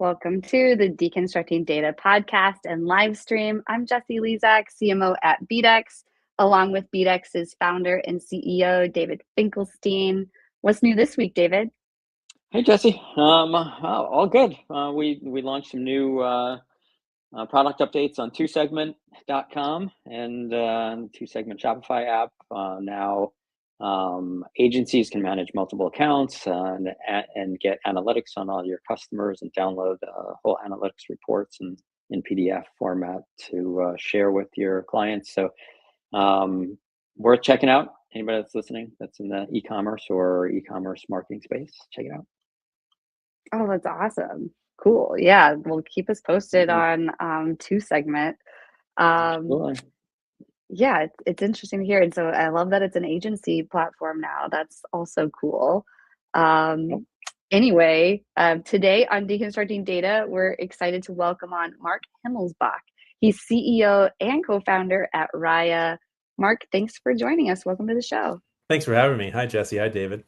Welcome to the Deconstructing Data podcast and live stream. I'm Jessie Lezak, CMO at BDEX, along with BDEX's founder and CEO, David Finkelstein. What's new this week, David? Hey, Jessie. All good. We launched some new product updates on twosegment.com and two-segment Shopify app. Now agencies can manage multiple accounts and get analytics on all your customers and download whole analytics reports in PDF format to share with your clients. So worth checking out. Anybody that's listening that's in the e-commerce or e-commerce marketing space, check it out. Oh, that's awesome. Cool. Yeah, we'll keep us posted on two-segment. Yeah, it's interesting to hear. And so I love that it's an agency platform now. That's also cool. Anyway, today on Deconstructing Data, we're excited to welcome on Mark Himmelsbach. He's CEO and co-founder at RYA. Mark, thanks for joining us. Welcome to the show. Thanks for having me. Hi, Jessie. Hi, David.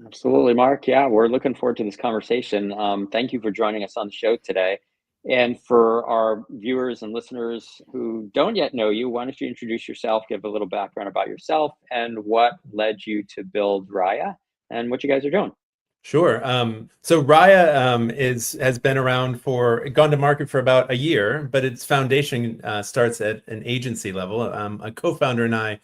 Absolutely, Mark. Yeah, we're looking forward to this conversation. Thank you for joining us on the show today. And for our viewers and listeners who don't yet know you, why don't you introduce yourself, give a little background about yourself and what led you to build RYA and what you guys are doing. Sure. So RYA has been around gone to market for about a year, but its foundation starts at an agency level. A co-founder and I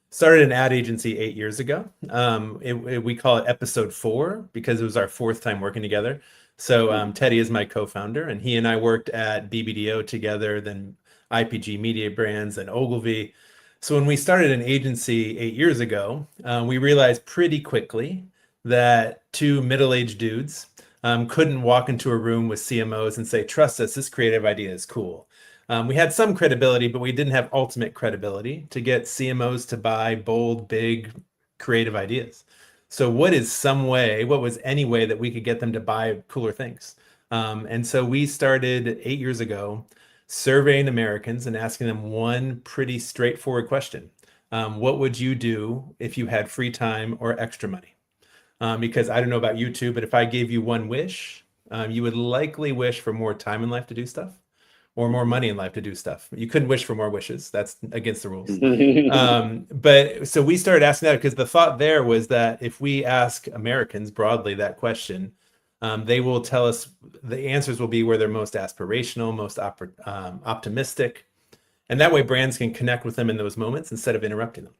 started an ad agency 8 years ago. We call it episode 4 because it was our 4th time working together. So Teddy is my co-founder, and he and I worked at BBDO together, then IPG Media Brands and Ogilvy. So when we started an agency 8 years ago, we realized pretty quickly that two middle-aged dudes couldn't walk into a room with CMOs and say, trust us, this creative idea is cool. We had some credibility, but we didn't have ultimate credibility to get CMOs to buy bold, big, creative ideas. So what was any way that we could get them to buy cooler things? And so we started 8 years ago surveying Americans and asking them one pretty straightforward question. What would you do if you had free time or extra money? Because I don't know about you two, but if I gave you one wish, you would likely wish for more time in life to do stuff or more money in life to do stuff. You couldn't wish for more wishes. That's against the rules. But so we started asking that because the thought there was that if we ask Americans broadly that question, they will tell us the answers will be where they're most aspirational, most optimistic. And that way brands can connect with them in those moments instead of interrupting them.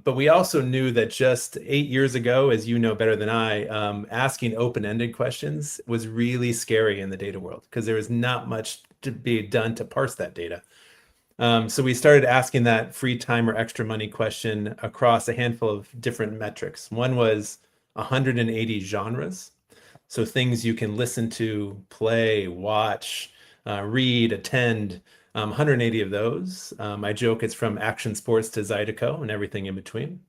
But we also knew that just 8 years ago, as you know better than I, asking open-ended questions was really scary in the data world because there was not much to be done to parse that data. So we started asking that free time or extra money question across a handful of different metrics. One was 180 genres. So things you can listen to, play, watch, read, attend, 180 of those. I joke it's from action sports to Zydeco and everything in between.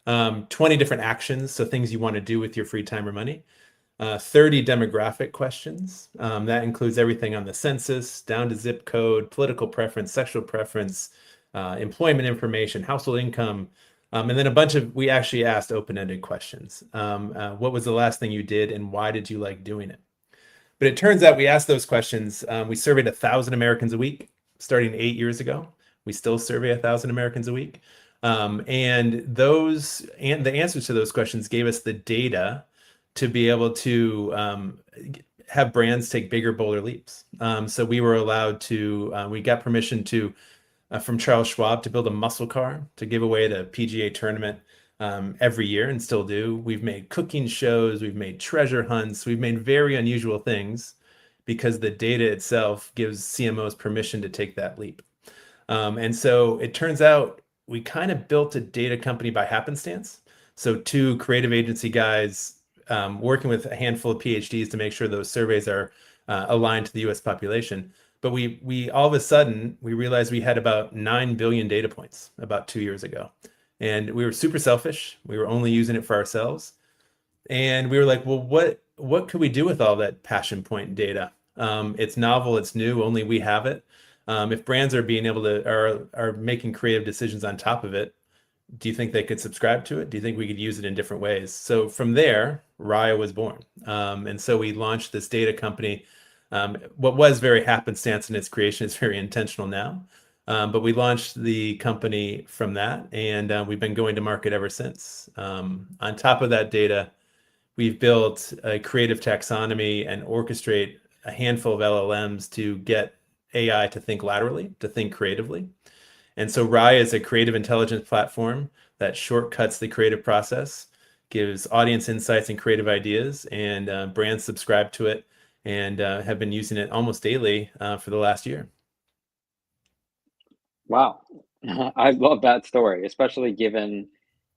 20 different actions, so things you want to do with your free time or money. 30 demographic questions. That includes everything on the census, down to zip code, political preference, sexual preference, employment information, household income, and then we actually asked open-ended questions. What was the last thing you did and why did you like doing it? But it turns out we asked those questions. We surveyed 1,000 Americans a week starting 8 years ago. We still survey 1,000 Americans a week. And the answers to those questions gave us the data to be able to have brands take bigger, bolder leaps. So we were allowed to, we got permission from Charles Schwab to build a muscle car to give away at a PGA tournament every year and still do. We've made cooking shows, we've made treasure hunts, we've made very unusual things because the data itself gives CMOs permission to take that leap. And so it turns out we kind of built a data company by happenstance. So two creative agency guys working with a handful of PhDs to make sure those surveys are aligned to the US population. But we all of a sudden, we realized we had about 9 billion data points about 2 years ago. And we were super selfish. We were only using it for ourselves. And we were like, well, what could we do with all that passion point data? It's novel, it's new, only we have it. If brands are being able to, are making creative decisions on top of it, Do you think they could subscribe to it? Do you think we could use it in different ways? So from there, RYA was born. And so we launched this data company. What was very happenstance in its creation is very intentional now. But we launched the company from that, and we've been going to market ever since. On top of that data, we've built a creative taxonomy and orchestrate a handful of LLMs to get AI to think laterally, to think creatively. And so RYA is a creative intelligence platform that shortcuts the creative process, gives audience insights and creative ideas, and brands subscribe to it and have been using it almost daily for the last year. Wow. I love that story, especially given,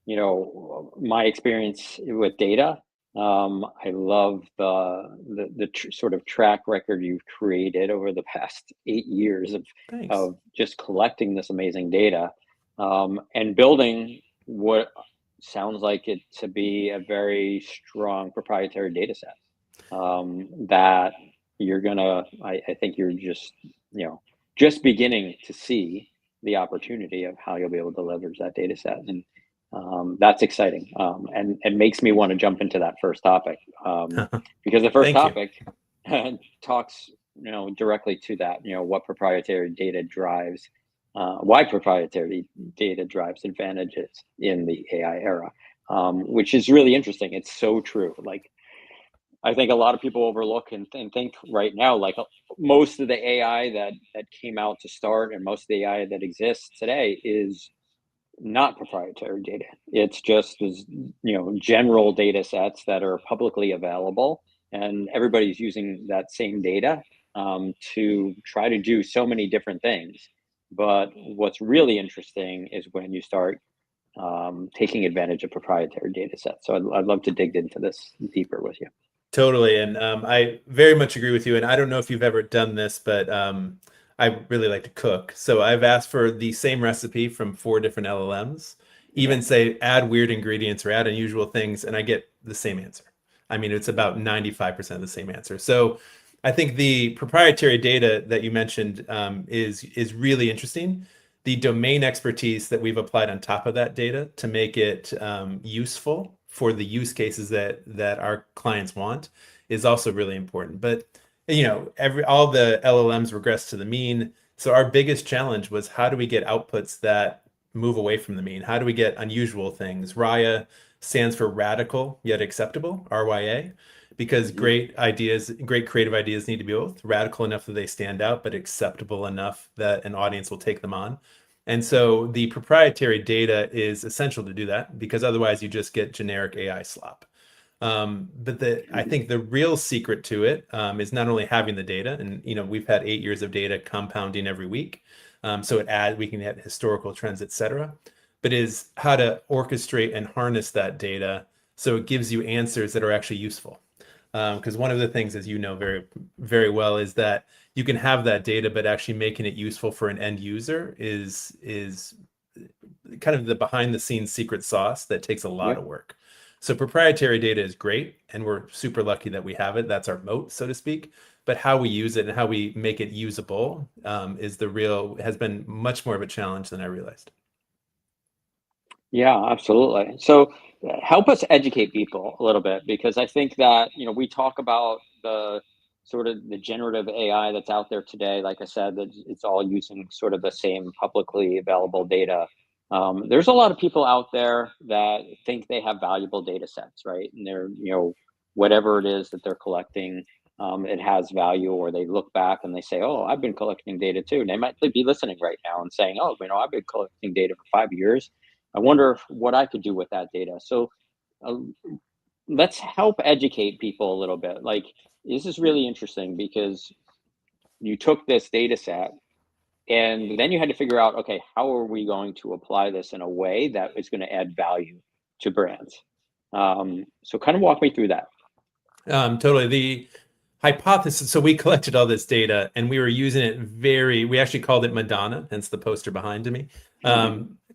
my experience with data. I love the sort of track record you've created over the past 8 years Thanks. of just collecting this amazing data, and building what sounds like it to be a very strong proprietary data set, that I think you're just beginning to see the opportunity of how you'll be able to leverage that data set. And that's exciting, and makes me want to jump into that first topic, because the first topic talks directly to that, what proprietary data drives, why proprietary data drives advantages in the AI era, which is really interesting. It's so true. Like, I think a lot of people overlook and think right now, like, most of the AI that came out to start, and most of the AI that exists today is not proprietary data. It's just general data sets that are publicly available, and everybody's using that same data to try to do so many different things. But what's really interesting is when you start taking advantage of proprietary data sets. So I'd love to dig into this deeper with you. Totally. And I very much agree with you. And I don't know if you've ever done this, but I really like to cook. So I've asked for the same recipe from 4 different LLMs, even say add weird ingredients or add unusual things, and I get the same answer. I mean, it's about 95% the same answer. So I think the proprietary data that you mentioned is really interesting. The domain expertise that we've applied on top of that data to make it useful for the use cases that our clients want is also really important. But all the LLMs regress to the mean. So our biggest challenge was, how do we get outputs that move away from the mean? How do we get unusual things? RYA stands for radical yet acceptable, RYA, because great creative ideas need to be both radical enough that they stand out, but acceptable enough that an audience will take them on. And so the proprietary data is essential to do that, because otherwise you just get generic AI slop. But I think the real secret to it is not only having the data, and we've had 8 years of data compounding every week, so we can get historical trends, etc. But is how to orchestrate and harness that data so it gives you answers that are actually useful. Because one of the things, as you know very, very well, is that you can have that data, but actually making it useful for an end user is kind of the behind the scenes secret sauce that takes a lot of work. So proprietary data is great, and we're super lucky that we have it. That's our moat, so to speak. But how we use it and how we make it usable has been much more of a challenge than I realized. Yeah, absolutely. So help us educate people a little bit, because I think that, we talk about the sort of the generative AI that's out there today. Like I said, that it's all using sort of the same publicly available data. There's a lot of people out there that think they have valuable data sets, right? And they're, whatever it is that they're collecting, it has value, or they look back and they say, oh, I've been collecting data too. And they might be listening right now and saying, oh, I've been collecting data for 5 years. I wonder what I could do with that data. So let's help educate people a little bit. Like, this is really interesting, because you took this data set and then you had to figure out, okay, how are we going to apply this in a way that is going to add value to brands? So kind of walk me through that. Totally. The hypothesis, so we collected all this data and we were using it we actually called it Madonna, hence the poster behind me.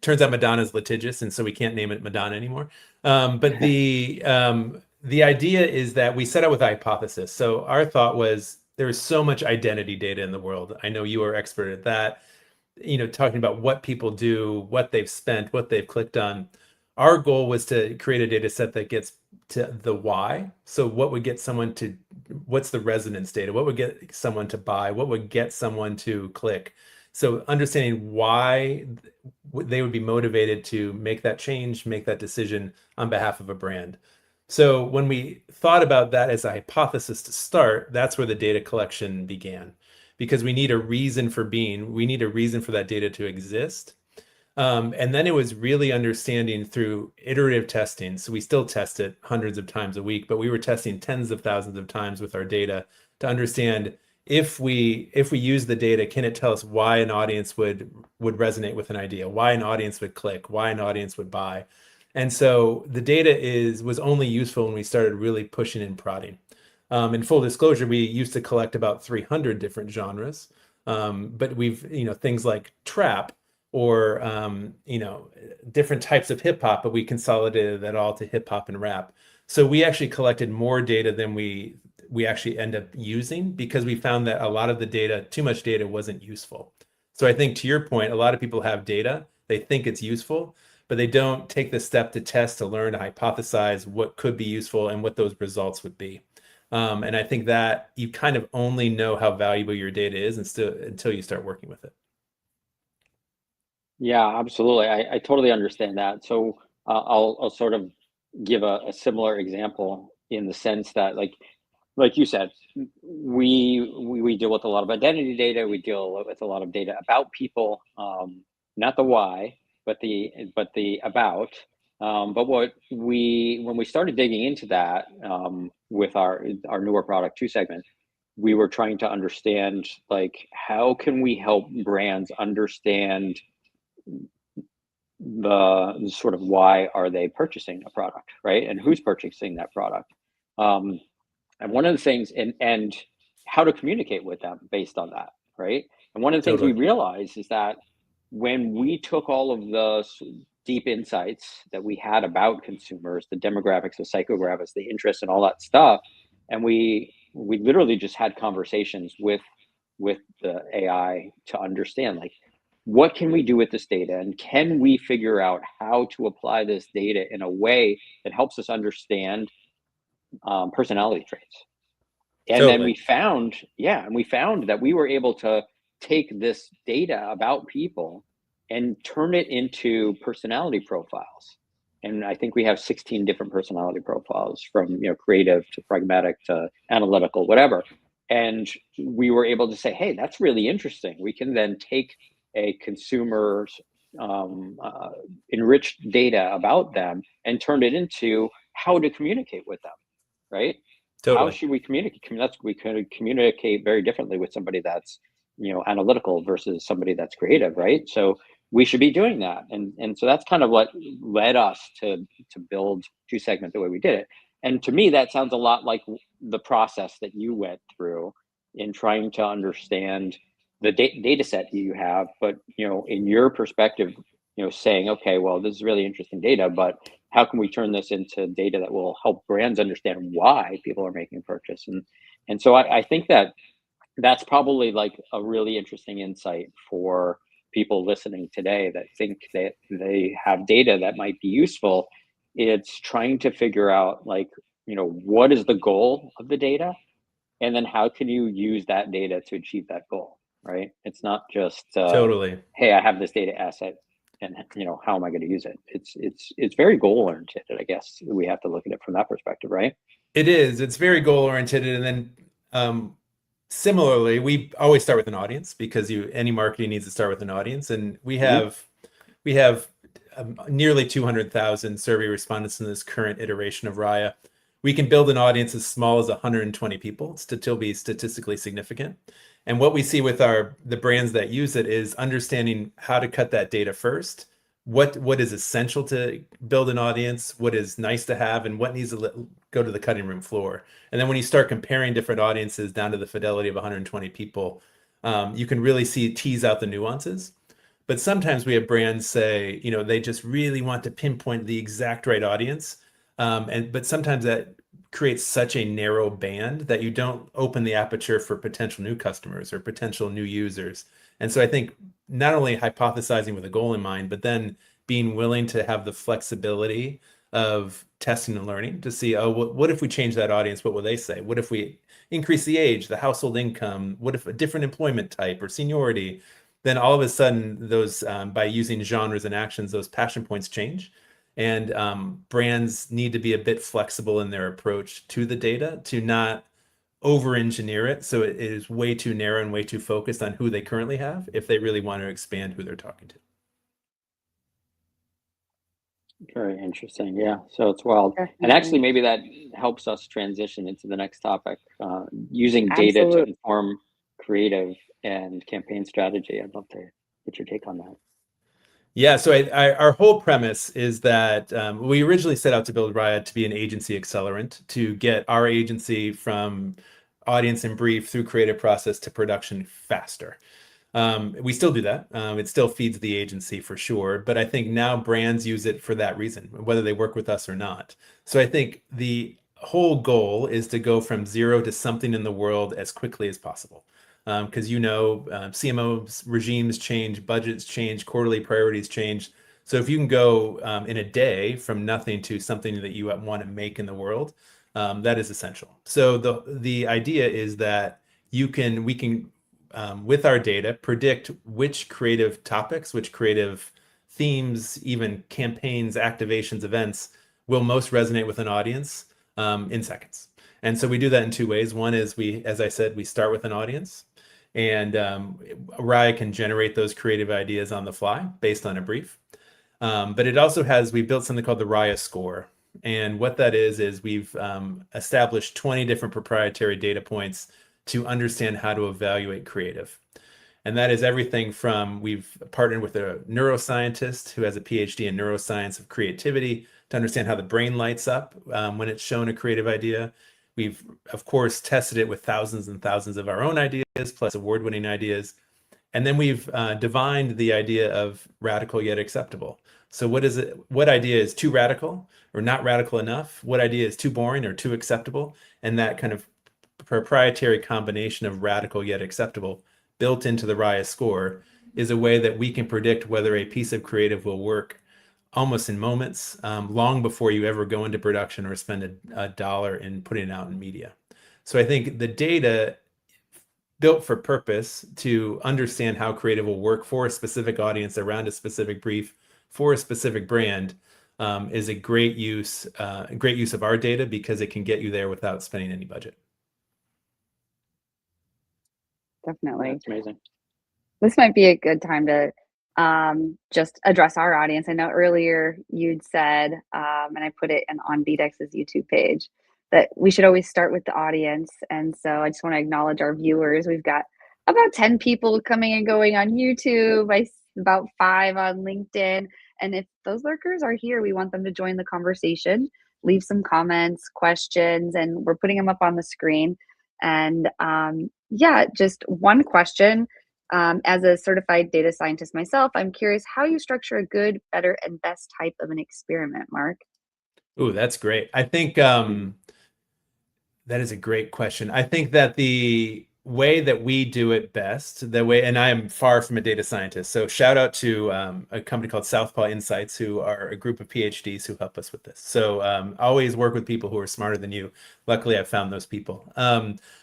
Turns out Madonna is litigious, and so we can't name it Madonna anymore. But the idea is that we set out with a hypothesis. So our thought was, there is so much identity data in the world. I know you are expert at that. talking about what people do, what they've spent, what they've clicked on. Our goal was to create a data set that gets to the why. So what would get someone to, what's the resonance data? What would get someone to buy? What would get someone to click? So understanding why they would be motivated to make that change, make that decision on behalf of a brand. So when we thought about that as a hypothesis to start, that's where the data collection began, because we need a reason for being, we need a reason for that data to exist. And then it was really understanding through iterative testing. So we still test it hundreds of times a week, but we were testing tens of thousands of times with our data to understand if we use the data, can it tell us why an audience would resonate with an idea, why an audience would click, why an audience would buy. And so the data was only useful when we started really pushing and prodding. In full disclosure, we used to collect about 300 different genres, but we've, things like trap or, different types of hip hop, but we consolidated that all to hip hop and rap. So we actually collected more data than we actually end up using, because we found that a lot of the data, too much data, wasn't useful. So I think to your point, a lot of people have data, they think it's useful, but they don't take the step to test, to learn, to hypothesize what could be useful and what those results would be. And I think that you kind of only know how valuable your data is until you start working with it. Yeah, absolutely. I totally understand that. So I'll sort of give a similar example in the sense that, like you said, we deal with a lot of identity data. We deal with a lot of data about people, not the why, but the about. But when we started digging into that with our newer product 2 segment, we were trying to understand, how can we help brands understand the sort of why are they purchasing a product, right? And who's purchasing that product? And one of the things, and how to communicate with them based on that, right? And one of the things we realized is that when we took all of the deep insights that we had about consumers, the demographics, the psychographics, the interests, and all that stuff, and we literally just had conversations with the AI to understand, what can we do with this data, and can we figure out how to apply this data in a way that helps us understand personality traits. And then we found that we were able to take this data about people and turn it into personality profiles. And I think we have 16 different personality profiles, from creative to pragmatic to analytical, whatever. And we were able to say, hey, that's really interesting. We can then take a consumer's enriched data about them and turn it into how to communicate with them, right? Totally. How should we communicate? We could communicate very differently with somebody that's analytical versus somebody that's creative, right? So we should be doing that, and so that's kind of what led us to build 2 segment the way we did it. And to me, that sounds a lot like the process that you went through in trying to understand the data set you have, but in your perspective, saying, okay, well, this is really interesting data, but how can we turn this into data that will help brands understand why people are making a purchase? And so I think that's probably a really interesting insight for people listening today that think that they have data that might be useful. It's trying to figure out what is the goal of the data, and then how can you use that data to achieve that goal, right? It's not just Totally. Hey, I have this data asset, and how am I going to use it? It's very goal oriented. I guess we have to look at it from that perspective, right? It is. It's very goal oriented, and then similarly, we always start with an audience, because any marketing needs to start with an audience, and we have nearly 200,000 survey respondents in this current iteration of RYA. We can build an audience as small as 120 people to still be statistically significant. And what we see with the brands that use it is understanding how to cut that data first. What is essential to build an audience, what is nice to have, and what needs to go to the cutting room floor. And then when you start comparing different audiences down to the fidelity of 120 people, you can really tease out the nuances. But sometimes we have brands say, they just really want to pinpoint the exact right audience. But sometimes that creates such a narrow band that you don't open the aperture for potential new customers or potential new users. And so I think not only hypothesizing with a goal in mind, but then being willing to have the flexibility of testing and learning to see, oh, what if we change that audience? What will they say? What if we increase the age, the household income? What if a different employment type or seniority? Then all of a sudden, those by using genres and actions, those passion points change. And brands need to be a bit flexible in their approach to the data to not over-engineer it so it is way too narrow and way too focused on who they currently have if they really want to expand who they're talking to. Very interesting. Yeah. So it's wild. Definitely. And actually, maybe that helps us transition into the next topic, using data to inform creative and campaign strategy. I'd love to get your take on that. Yeah, so our whole premise is that we originally set out to build RYA to be an agency accelerant, to get our agency from audience and brief through creative process to production faster. We still do that. It still feeds the agency for sure, but I think now brands use it for that reason, whether they work with us or not. So I think the whole goal is to go from zero to something in the world as quickly as possible. Because CMO regimes change, budgets change, quarterly priorities change. So if you can go in a day from nothing to something that you want to make in the world, that is essential. So the idea is that we can with our data predict which creative topics, which creative themes, even campaigns, activations, events will most resonate with an audience in seconds. And so we do that in two ways. One is as I said, we start with an audience. And RYA can generate those creative ideas on the fly based on a brief. But it also we built something called the RYA score. And what that is we've established 20 different proprietary data points to understand how to evaluate creative. And that is everything from, we've partnered with a neuroscientist who has a PhD in neuroscience of creativity to understand how the brain lights up when it's shown a creative idea. We've, of course, tested it with thousands and thousands of our own ideas, plus award-winning ideas. And then we've divined the idea of radical yet acceptable. So what idea is too radical or not radical enough? What idea is too boring or too acceptable? And that kind of proprietary combination of radical yet acceptable built into the RYA score is a way that we can predict whether a piece of creative will work almost in moments, long before you ever go into production or spend a dollar in putting it out in media. So I think the data built for purpose to understand how creative will work for a specific audience around a specific brief for a specific brand is a great use of our data because it can get you there without spending any budget. Definitely. That's amazing. This might be a good time to just address our audience. I know earlier you'd said, and I put it on BDEX's YouTube page, that we should always start with the audience. And so I just want to acknowledge our viewers. We've got about 10 people coming and going on YouTube, about 5 on LinkedIn. And if those lurkers are here, we want them to join the conversation, leave some comments, questions, and we're putting them up on the screen. And just one question. As a certified data scientist myself, I'm curious how you structure a good, better, and best type of an experiment, Mark. Oh, that's great. I think that is a great question. I think that the way that we do it best, and I am far from a data scientist, so shout out to a company called Southpaw Insights, who are a group of PhDs who help us with this. So always work with people who are smarter than you. Luckily, I've found those people.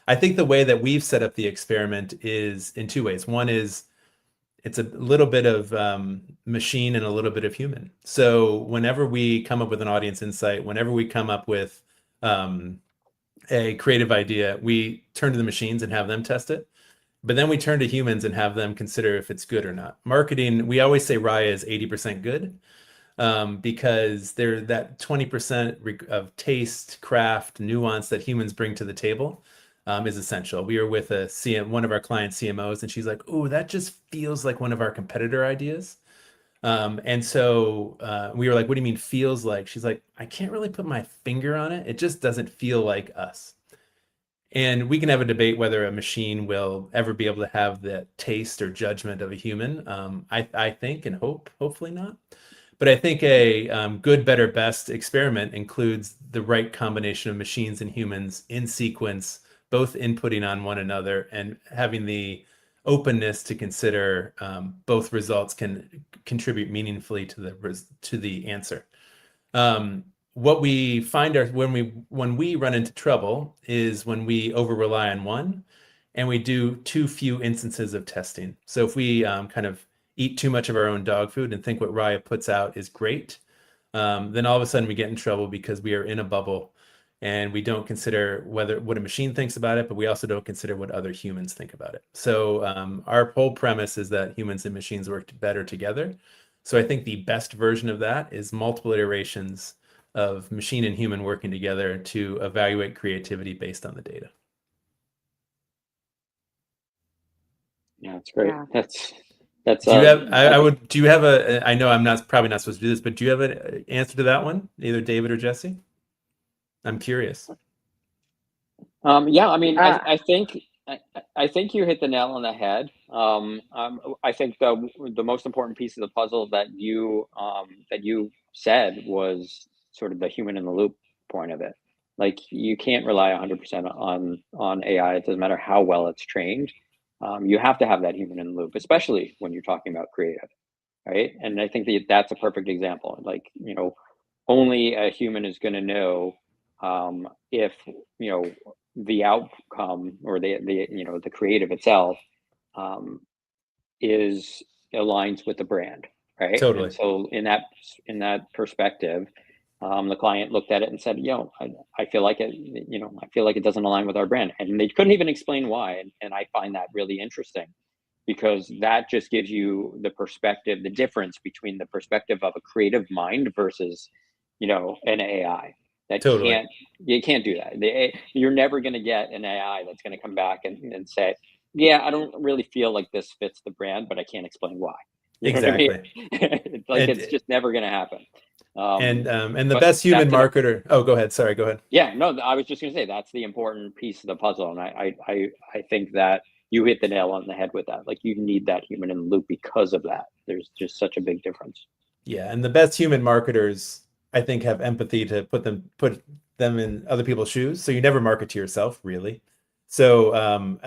I think the way that we've set up the experiment is in two ways. One is it's a little bit of machine and a little bit of human. So whenever we come up with an audience insight, whenever we come up with a creative idea, we turn to the machines and have them test it. But then we turn to humans and have them consider if it's good or not. Marketing, we always say RYA is 80% good because there's that 20% of taste, craft, nuance that humans bring to the table is essential. We were with one of our client CMOs, and she's like, "Oh, that just feels like one of our competitor ideas." And so we were like, "What do you mean feels like?" She's like, "I can't really put my finger on it. It just doesn't feel like us." And we can have a debate whether a machine will ever be able to have the taste or judgment of a human. I think and hopefully not. But I think a good, better, best experiment includes the right combination of machines and humans in sequence, both inputting on one another and having the openness to consider both results can contribute meaningfully to the answer. What we find when we run into trouble is when we over rely on one and we do too few instances of testing. So if we kind of eat too much of our own dog food and think what RYA puts out is great, then all of a sudden we get in trouble because we are in a bubble and we don't consider what a machine thinks about it, but we also don't consider what other humans think about it. So our whole premise is that humans and machines work better together. So I think the best version of that is multiple iterations of machine and human working together to evaluate creativity based on the data. Yeah, that's great. Yeah. That's. Do you have? Do you have a? I know I'm probably not supposed to do this, but do you have an answer to that one, either David or Jessie? I'm curious. Yeah, I mean, I think you hit the nail on the head. I think the most important piece of the puzzle that you said was sort of the human in the loop point of it. Like, you can't rely 100% on AI. It doesn't matter how well it's trained. You have to have that human in the loop, especially when you're talking about creative, right? And I think that's a perfect example. Like, only a human is going to know if the outcome or the creative itself is aligns with the brand, right? Totally. And so in that perspective, the client looked at it and said, I feel like it doesn't align with our brand, and they couldn't even explain why. And I find that really interesting, because that just gives you the difference between the perspective of a creative mind versus an AI. Totally. You can't do that. You're never going to get an AI that's going to come back and say, yeah, I don't really feel like this fits the brand, but I can't explain why. You know Exactly. what I mean? It's just never going to happen. And the best human marketer. Oh, go ahead. Sorry, go ahead. Yeah, no, I was just going to say that's the important piece of the puzzle, and I think that you hit the nail on the head with that. Like, you need that human in the loop because of that. There's just such a big difference. Yeah, and the best human marketers, I think, have empathy to put them in other people's shoes. So you never market to yourself, really. So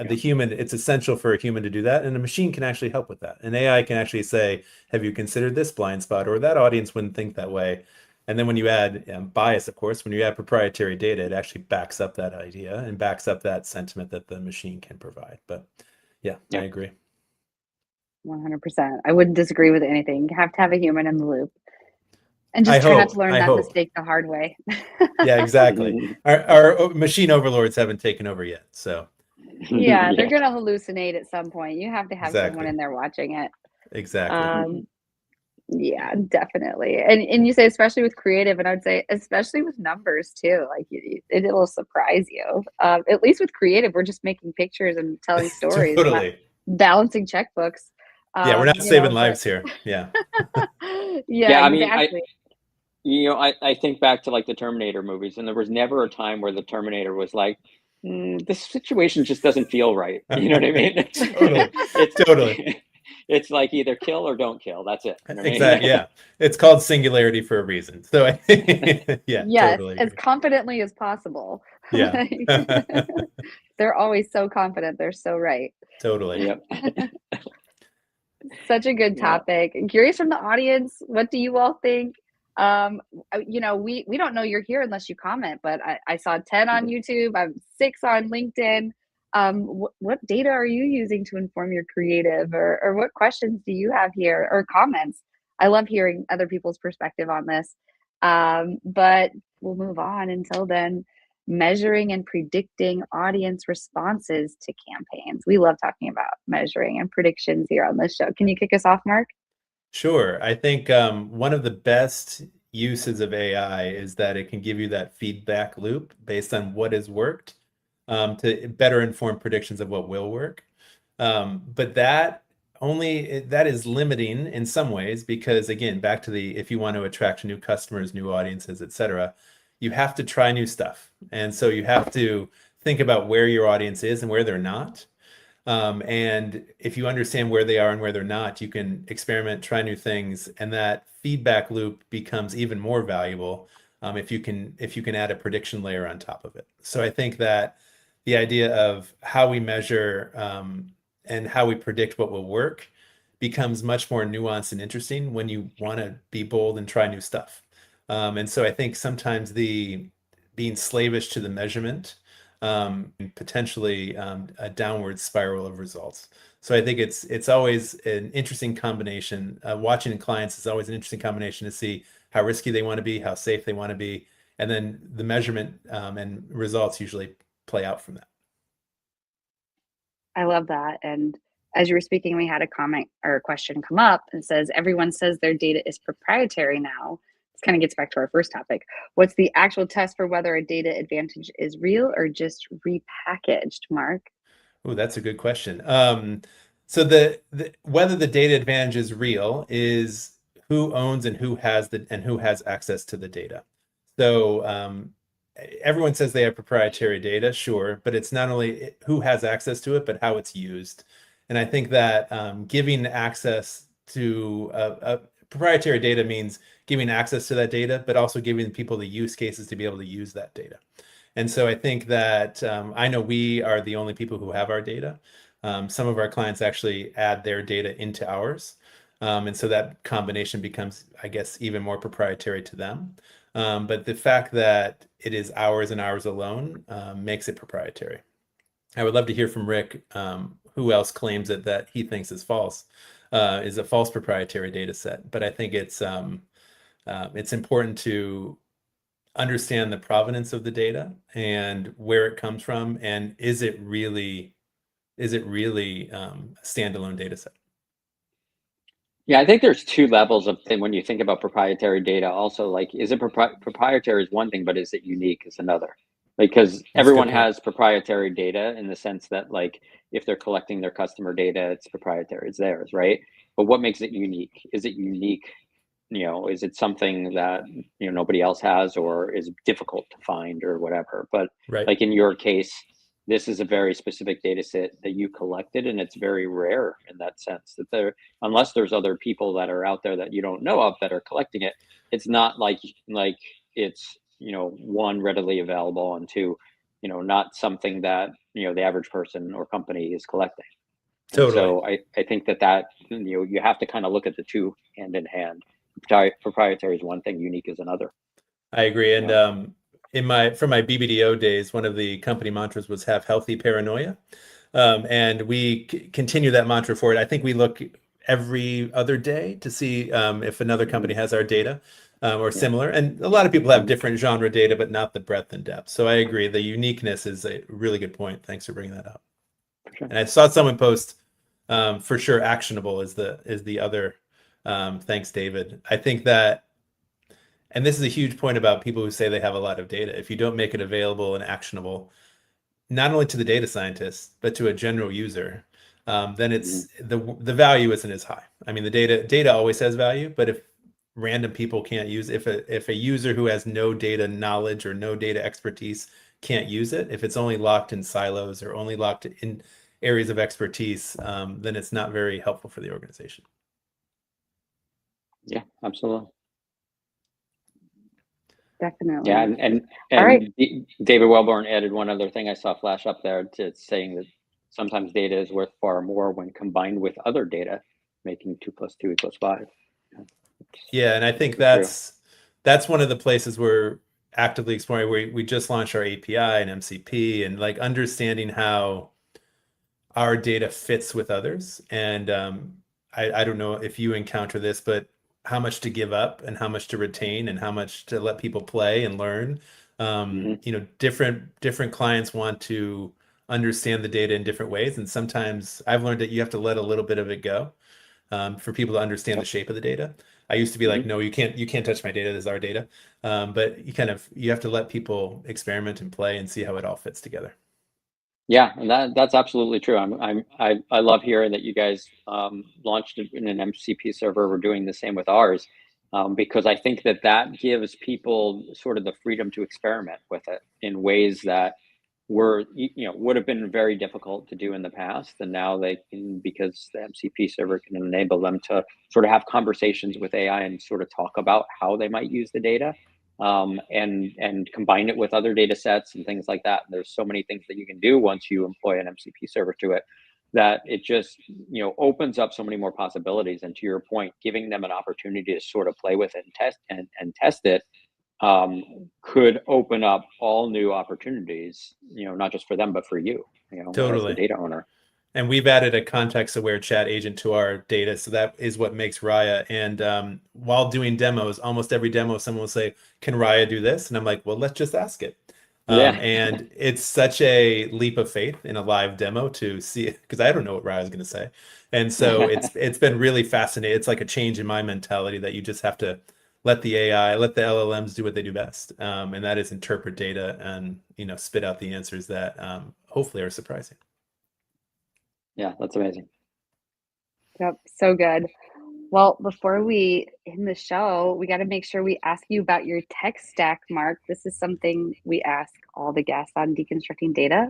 the human, it's essential for a human to do that, and a machine can actually help with that. An AI can actually say, have you considered this blind spot, or that audience wouldn't think that way. And then when you add bias, of course, when you add proprietary data, it actually backs up that idea and backs up that sentiment that the machine can provide. But yeah. I agree. 100%. I wouldn't disagree with anything. You have to have a human in the loop. And just try not to learn that mistake the hard way. Yeah, exactly. Our machine overlords haven't taken over yet. So yeah, they're going to hallucinate at some point. You have to have someone in there watching it. Exactly. Yeah, definitely. And you say especially with creative, and I'd say especially with numbers too. Like, it'll surprise you. At least with creative, we're just making pictures and telling stories, totally. Balancing checkbooks. Yeah, we're not saving lives here. Yeah. Yeah, I mean, exactly. I think back to like the Terminator movies, and there was never a time where the Terminator was like, this situation just doesn't feel right. You know what I mean? Totally. It's like either kill or don't kill. That's it. You know exactly. I mean? Yeah. It's called singularity for a reason. So I think, yes, totally as confidently as possible. Yeah. They're always so confident. They're so right. Totally. Yep. Such a good topic. I'm curious from the audience, what do you all think? We don't know you're here unless you comment, but I saw 10 on YouTube. I'm 6 on LinkedIn. What data are you using to inform your creative, or what questions do you have here, or comments? I love hearing other people's perspective on this. But we'll move on. Until then, measuring and predicting audience responses to campaigns. We love talking about measuring and predictions here on this show. Can you kick us off, Mark? Sure. I think one of the best uses of AI is that it can give you that feedback loop based on what has worked to better inform predictions of what will work. But that is limiting in some ways, because again, back to if you want to attract new customers, new audiences, etc., you have to try new stuff. And so you have to think about where your audience is and where they're not. And if you understand where they are and where they're not, you can experiment, try new things, and that feedback loop becomes even more valuable if you can add a prediction layer on top of it. So I think that the idea of how we measure and how we predict what will work becomes much more nuanced and interesting when you want to be bold and try new stuff. And so I think sometimes being slavish to the measurement potentially a downward spiral of results. So I think it's always an interesting combination. Watching clients is always an interesting combination to see how risky they want to be, how safe they want to be, and then the measurement and results usually play out from that. I love that. And as you were speaking, we had a comment or a question come up and says, everyone says their data is proprietary now. This kind of gets back to our first topic. What's the actual test for whether a data advantage is real or just repackaged, Mark? Oh, that's a good question. So whether the data advantage is real is who owns and who has access to the data. So everyone says they have proprietary data, sure, but it's not only who has access to it, but how it's used. And I think that giving access to proprietary data means giving access to that data, but also giving people the use cases to be able to use that data. And so I think that I know we are the only people who have our data. Some of our clients actually add their data into ours. And so that combination becomes, I guess, even more proprietary to them. But the fact that it is ours and ours alone makes it proprietary. I would love to hear from Rick who else claims it that he thinks is false, is a false proprietary data set. But I think it's important to understand the provenance of the data and where it comes from, and is it really a standalone data set? Yeah, I think there's two levels of thing when you think about proprietary data. Also, like, is it proprietary is one thing, but is it unique is another? Because everyone has proprietary data in the sense that, like, if they're collecting their customer data, it's proprietary, it's theirs, right? But what makes it unique? Is it unique? Is it something that nobody else has, or is difficult to find, or whatever? But right. Like in your case, this is a very specific data set that you collected, and it's very rare in that sense that unless there's other people that are out there that you don't know of that are collecting it, it's not like it's one, readily available, and two, not something that the average person or company is collecting. Totally. So I think that you have to kind of look at the two hand in hand. Proprietary is one thing, unique is another. I agree. And from my BBDO days, one of the company mantras was have healthy paranoia. And we continue that mantra forward. I think we look every other day to see if another company has our data or similar. And a lot of people have different genre data, but not the breadth and depth. So I agree. The uniqueness is a really good point. Thanks for bringing that up. Sure. And I saw someone post for sure actionable is the other. Thanks, David. I think that, and this is a huge point about people who say they have a lot of data. If you don't make it available and actionable, not only to the data scientists, but to a general user, then it's the value isn't as high. I mean, the data always has value, but if random people can't use, if a user who has no data knowledge or no data expertise can't use it, if it's only locked in silos or only locked in areas of expertise, then it's not very helpful for the organization. Yeah, absolutely. Definitely. Yeah, and right. David Wellborn added one other thing I saw flash up there, to saying that sometimes data is worth far more when combined with other data, making 2 + 2 = 5. Yeah, and I think that's one of the places we're actively exploring. We just launched our API and MCP, and like understanding how our data fits with others. And I don't know if you encounter this, but how much to give up and how much to retain and how much to let people play and learn. Different clients want to understand the data in different ways, and sometimes I've learned that you have to let a little bit of it go for people to understand the shape of the data. I used to be like, no, you can't touch my data. This is our data. But you have to let people experiment and play and see how it all fits together. Yeah, and that's absolutely true. I love hearing that you guys launched in an MCP server. We're doing the same with ours, because I think that gives people sort of the freedom to experiment with it in ways that would have been very difficult to do in the past, and now they can, because the MCP server can enable them to sort of have conversations with AI and sort of talk about how they might use the data. and combine it with other data sets and things like that. And there's so many things that you can do once you employ an MCP server to it, that it just, opens up so many more possibilities. And to your point, giving them an opportunity to sort of play with it and test it, could open up all new opportunities, not just for them, but for you, as Totally. the data owner. And we've added a context-aware chat agent to our data, so that is what makes RYA. And while doing demos, almost every demo, someone will say, "Can RYA do this?" And I'm like, "Well, let's just ask it." Yeah. And it's such a leap of faith in a live demo to see it, because I don't know what RYA is going to say. And so it's been really fascinating. It's like a change in my mentality that you just have to let the AI, let the LLMs do what they do best, and that is interpret data and spit out the answers that hopefully are surprising. Yeah, that's amazing. Yep, so good. Well, before we end the show, we got to make sure we ask you about your tech stack, Mark. This is something we ask all the guests on Deconstructing Data.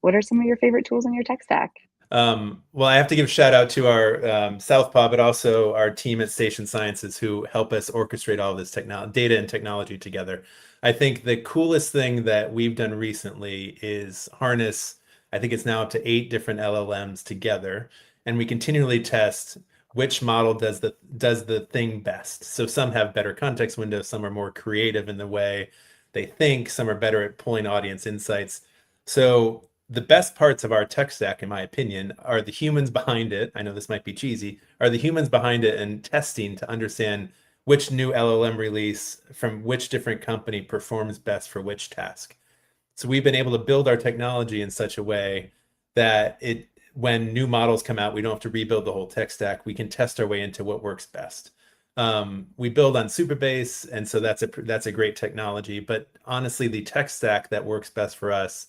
What are some of your favorite tools in your tech stack? Well, I have to give a shout out to our Southpaw, but also our team at Station Sciences, who help us orchestrate all of this data and technology together. I think the coolest thing that we've done recently is harness, I think it's now up to 8 different LLMs together, and we continually test which model does the thing best. So some have better context windows, some are more creative in the way they think, some are better at pulling audience insights. So the best parts of our tech stack, in my opinion, are the humans behind it. I know this might be cheesy, are the humans behind it and testing to understand which new LLM release from which different company performs best for which task. So we've been able to build our technology in such a way that when new models come out, we don't have to rebuild the whole tech stack. We can test our way into what works best. We build on Supabase, and so that's a great technology. But honestly, the tech stack that works best for us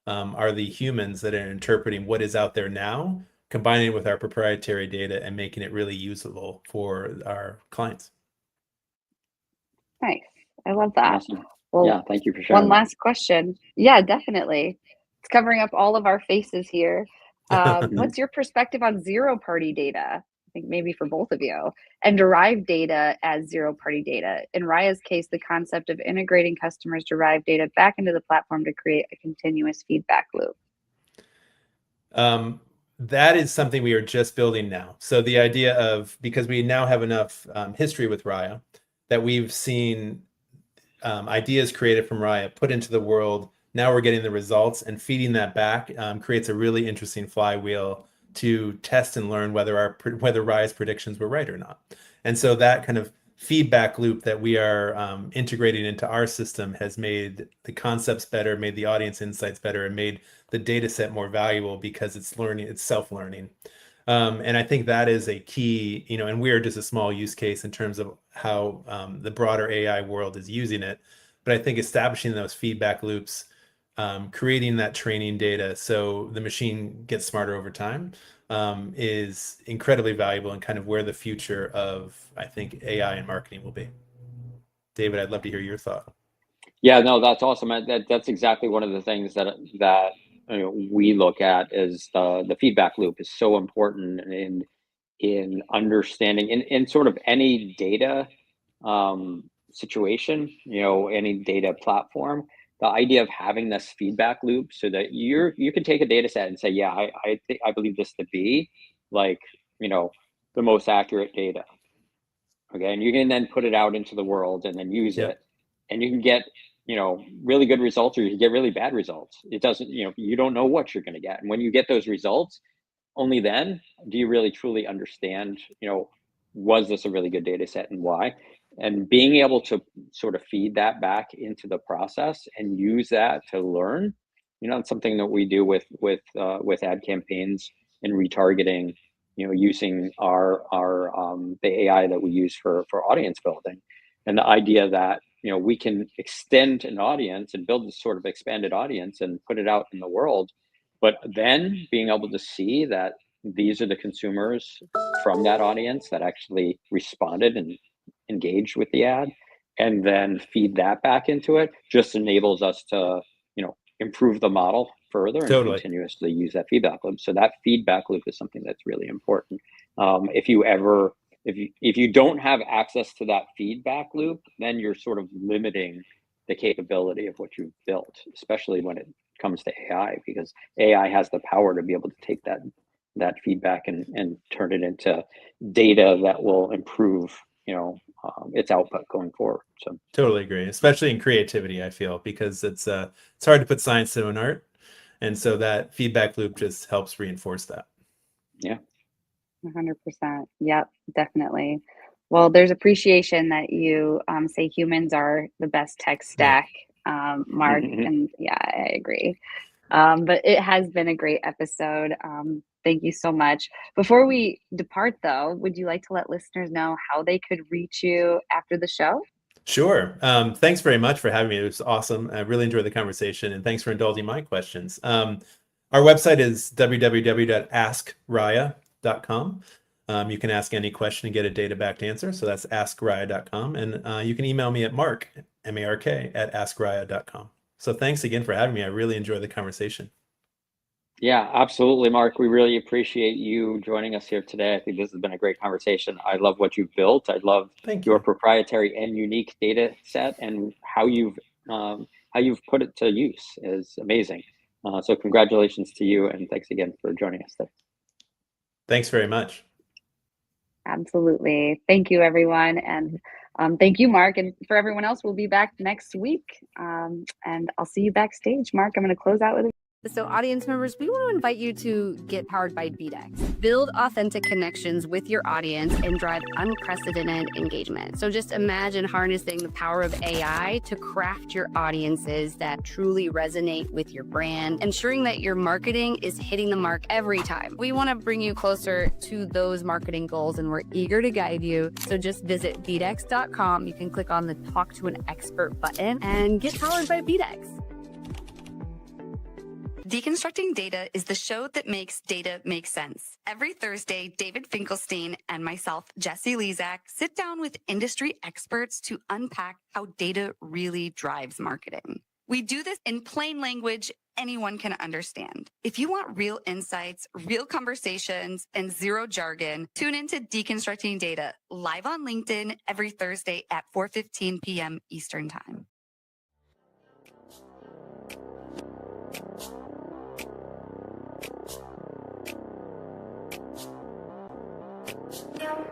are the humans that are interpreting what is out there now, combining it with our proprietary data and making it really usable for our clients. Nice. I love that. Awesome. Well, yeah, thank you for sharing. One last question. Yeah, definitely. It's covering up all of our faces here. What's your perspective on zero-party data? I think maybe for both of you, and derived data as zero-party data. In RYA's case, the concept of integrating customers' derived data back into the platform to create a continuous feedback loop. That is something we are just building now. So the idea of, because we now have enough history with RYA, that we've seen ideas created from RYA put into the world. Now we're getting the results, and feeding that back creates a really interesting flywheel to test and learn whether RYA's predictions were right or not. And so that kind of feedback loop that we are integrating into our system has made the concepts better, made the audience insights better, and made the data set more valuable because it's self-learning. And I think that is a key, and we are just a small use case in terms of how the broader AI world is using it. But I think establishing those feedback loops, creating that training data so the machine gets smarter over time, is incredibly valuable and kind of where the future of, I think, AI and marketing will be. David, I'd love to hear your thought. Yeah, no, that's awesome. That's exactly one of the things that we look at is the feedback loop is so important in understanding in sort of any data situation, any data platform. The idea of having this feedback loop so that you can take a data set and say, yeah, I believe this to be like the most accurate data. Okay, and you can then put it out into the world and then use it, and you can get really good results, or you can get really bad results. It doesn't, you don't know what you're going to get. And when you get those results, only then do you really truly understand, was this a really good data set and why? And being able to sort of feed that back into the process and use that to learn, it's something that we do with ad campaigns and retargeting, using the AI that we use for audience building. And the idea that we can extend an audience and build this sort of expanded audience and put it out in the world, but then being able to see that these are the consumers from that audience that actually responded and engaged with the ad, and then feed that back into it, just enables us to improve the model further and continuously use that feedback loop. So that feedback loop is something that's really important. If you ever if you don't have access to that feedback loop, then you're sort of limiting the capability of what you've built, especially when it comes to AI, because AI has the power to be able to take that feedback and turn it into data that will improve, its output going forward. So Totally agree, especially in creativity, I feel, because it's hard to put science to an art. And so that feedback loop just helps reinforce that. Yeah. 100%. Yep, definitely. Well, there's appreciation that you say humans are the best tech stack, Mark, and yeah, I agree. But it has been a great episode. Thank you so much. Before we depart, though, would you like to let listeners know how they could reach you after the show? Sure. Thanks very much for having me. It was awesome. I really enjoyed the conversation, and thanks for indulging my questions. Our website is www.askrya.com. You can ask any question and get a data-backed answer. So that's askrya.com. And you can email me at Mark, M-A-R-K, at askrya.com. So thanks again for having me. I really enjoyed the conversation. Yeah, absolutely, Mark. We really appreciate you joining us here today. I think this has been a great conversation. I love what you've built. I love your proprietary and unique data set, and how you've put it to use is amazing. So congratulations to you, and thanks again for joining us today. Thanks very much. Absolutely. Thank you, everyone. And thank you, Mark. And for everyone else, we'll be back next week. And I'll see you backstage. Mark, I'm going to close out with a So audience members, we want to invite you to get powered by BDEX. Build authentic connections with your audience and drive unprecedented engagement. So just imagine harnessing the power of AI to craft your audiences that truly resonate with your brand, ensuring that your marketing is hitting the mark every time. We want to bring you closer to those marketing goals, and we're eager to guide you. So just visit bdex.com. You can click on the Talk to an Expert button and get powered by BDEX. Deconstructing Data is the show that makes data make sense. Every Thursday, David Finkelstein and myself, Jessie Lezak, sit down with industry experts to unpack how data really drives marketing. We do this in plain language anyone can understand. If you want real insights, real conversations, and zero jargon, tune into Deconstructing Data live on LinkedIn every Thursday at 4:15 p.m. Eastern Time. Yo.